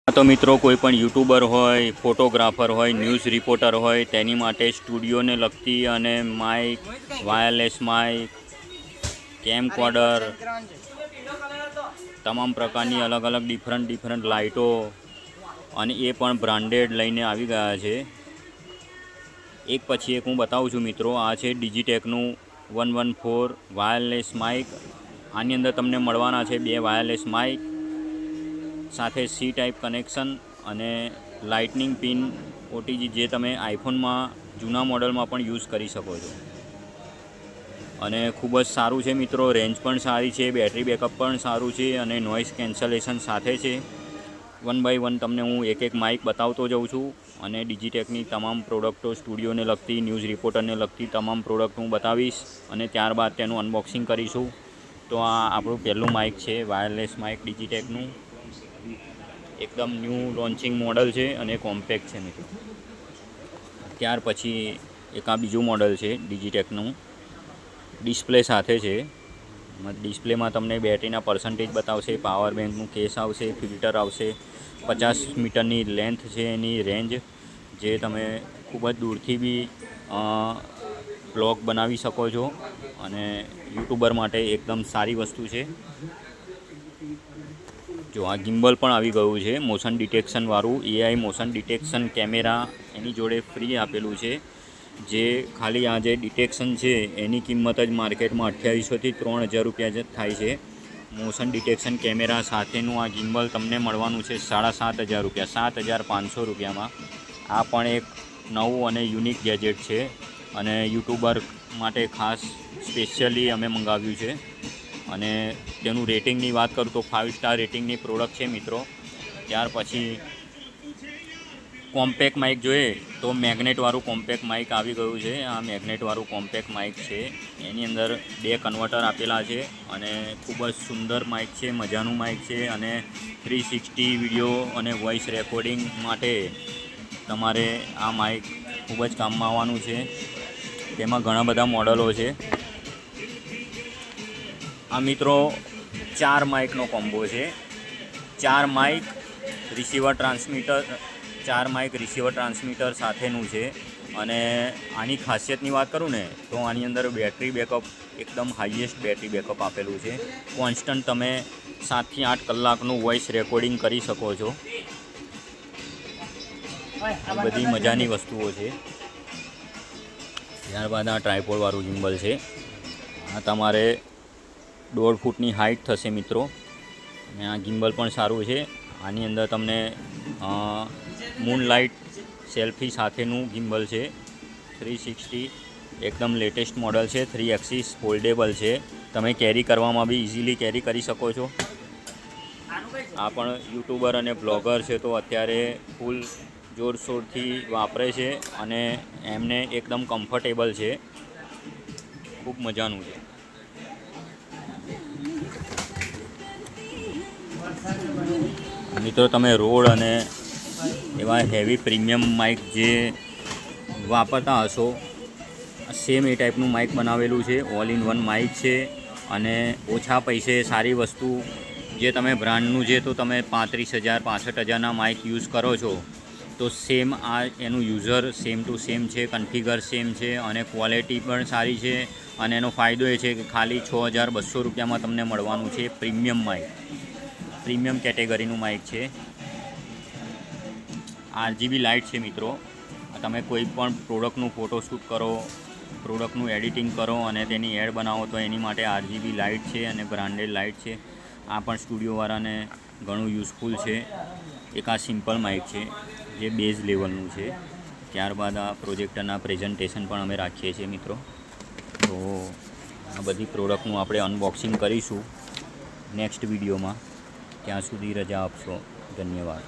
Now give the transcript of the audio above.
તો મિત્રો કોઈપણ યુટ્યુબર હોય, ફોટોગ્રાફર હોય, ન્યૂઝ રિપોર્ટર હોય તેની માટે સ્ટુડિયોને લગતી અને માઇક, વાયરલેસ માઇક, કેમકોર્ડર, તમામ પ્રકારની અલગ અલગ ડિફરન્ટ લાઇટો અને એ પણ બ્રાન્ડેડ લઈને આવી ગયા છે. એક પછી એક હું બતાવું છું મિત્રો. આ છે ડિજિટેકનું 114 વાયરલેસ માઇક. આની અંદર તમને મળવાના છે 2 વાયરલેસ માઇક સાથે સી ટાઈપ કનેક્શન અને લાઇટનિંગ પિન ઓટીજી, જે તમે આઈફોનમાં જૂના મોડલમાં પણ યુઝ કરી શકો છો. અને ખૂબ જ સારું છે મિત્રો. રેન્જ પણ સારી છે, બેટરી બેકઅપ પણ સારું છે અને નોઇઝ કેન્સલેશન સાથે છે. 1 બાય 1 તમને હું એક માઇક બતાવતો જાઉં છું અને ડિજિટેકની તમામ પ્રોડક્ટો, સ્ટુડિયોને લગતી, ન્યૂઝ રિપોર્ટરને લગતી તમામ પ્રોડક્ટ હું બતાવીશ અને ત્યારબાદ તેનું અનબોક્સિંગ કરીશું. તો આ આપણું પહેલું માઇક છે, વાયરલેસ માઇક ડિજિટેકનું. એકદમ ન્યૂ લોન્ચિંગ મોડલ છે અને કોમ્પેક્ટ છે મિત્રો. ત્યાર પછી એક આ બીજું મોડલ છે ડિજિટેકનું. ડિસ્પ્લે સાથે છે. ડિસ્પ્લેમાં તમને બેટરીના પર્સન્ટેજ બતાવશે, પાવર બેંકનું કેસ આવશે, ફિલ્ટર આવશે, 50 મીટરની લેન્થ છે એની રેન્જ, જે તમે ખૂબ જ દૂરથી બી બ્લોગ બનાવી શકો છો અને યુટ્યુબર માટે એકદમ સારી વસ્તુ છે. જો આ ગિમ્બલ પણ આવી ગયું છે, મોશન ડિટેક્શનવાળું. એઆઈ મોશન ડિટેક્શન કેમેરા એની જોડે ફ્રી આપેલું છે. જે ખાલી આ જે ડિટેક્શન છે એની કિંમત જ માર્કેટમાં 2800 થી 3000 રૂપિયા જ થાય છે. મોશન ડિટેક્શન કેમેરા સાથેનું આ ગિમ્બલ તમને મળવાનું છે 7500 રૂપિયા, 7500 રૂપિયામાં. આ પણ એક નવું અને યુનિક ગેજેટ છે અને યુટ્યુબર માટે ખાસ સ્પેશિયલી અમે મંગાવ્યું છે. અને તેનું રેટિંગની વાત કરું તો 5 સ્ટાર રેટિંગની પ્રોડક્ટ છે મિત્રો. ત્યાર પછી કોમ્પેક્ટ માઇક જોઈએ તો મેગ્નેટવાળું કોમ્પેક્ટ માઇક આવી ગયું છે. આ મેગ્નેટવાળું કોમ્પેક્ટ માઇક છે. એની અંદર 2 કન્વર્ટર આપેલા છે અને ખૂબ જ સુંદર માઇક છે, મજાનું માઇક છે. અને 360 વિડીયો અને વોઇસ રેકોર્ડિંગ માટે તમારે આ માઇક ખૂબ જ કામમાં આવવાનું છે. તેમાં ઘણા બધા મોડલો છે. આ મિત્રો 4 માઇકનો કોમ્બો છે. 4 માઇક રિસીવર ટ્રાન્સમીટર સાથેનું છે. અને આની ખાસિયતની વાત કરું ને તો આની અંદર બેટરી બેકઅપ એકદમ હાઈએસ્ટ બેટરી બેકઅપ આપેલું છે. કોન્સ્ટન્ટ તમે 7 થી 8 કલાકનું વોઇસ રેકોર્ડિંગ કરી શકો છો. એ બધી મજાની વસ્તુઓ છે. ત્યારબાદ આ ટ્રાયપોડવાળું ગિમ્બલ છે. આ તમારે 1.5 ફૂટની હાઇટ થશે મિત્રો. અને આ ગિમ્બલ પણ સારું છે. આની અંદર તમને મૂનલાઇટ સેલ્ફી સાથેનું ગિમ્બલ છે. 360 એકદમ લેટેસ્ટ મોડલ છે. 3 એક્સિસ ફોલ્ડેબલ છે. તમે કેરી કરવામાં બી ઇઝીલી કેરી કરી શકો છો. આ પણ યુટ્યુબર અને બ્લોગર છે તો અત્યારે ફૂલ જોરશોરથી વાપરે છે અને એમને એકદમ કમ્ફર્ટેબલ છે. ખૂબ મજાનું છે. મિત્રો તમે રોડ અને એવા હેવી પ્રીમિયમ માઇક જે વાપરતા હશો, સેમ એ ટાઈપનું માઇક બનાવેલું છે. ઓલ ઇન વન માઇક છે અને ઓછા પૈસે સારી વસ્તુ. જે તમે બ્રાન્ડનું છે તો તમે 35,000 65,000ના માઇક યુઝ કરો છો તો સેમ આ એનું યુઝર સેમ ટુ સેમ છે, કન્ફિગર સેમ છે અને ક્વોલિટી પણ સારી છે. અને એનો ફાયદો એ છે કે ખાલી 6,200 રૂપિયામાં તમને મળવાનું છે પ્રીમિયમ માઇક. પ્રીમિયમ કેટેગરીનું માઇક છે. RGB લાઇટ છે મિત્રો. તમે કોઈ પણ પ્રોડક્ટનું ફોટોશૂટ કરો, પ્રોડક્ટનું એડિટિંગ કરો અને તેની એડ બનાવો તો એની માટે RGB લાઇટ છે અને બ્રાન્ડેડ લાઇટ છે. આ પણ સ્ટુડિયોવાળાને ઘણું યુઝફુલ છે. એક આ સિમ્પલ માઇક છે જે બેઝ લેવલનું છે. ત્યારબાદ આ પ્રોજેક્ટરના પ્રેઝન્ટેશન પણ અમે રાખીએ છીએ મિત્રો. તો આ બધી પ્રોડક્ટનું આપણે અનબોક્સિંગ કરીશું નેક્સ્ટ વિડીયોમાં. ત્યાં સુધી રજા આપશો. ધન્યવાદ.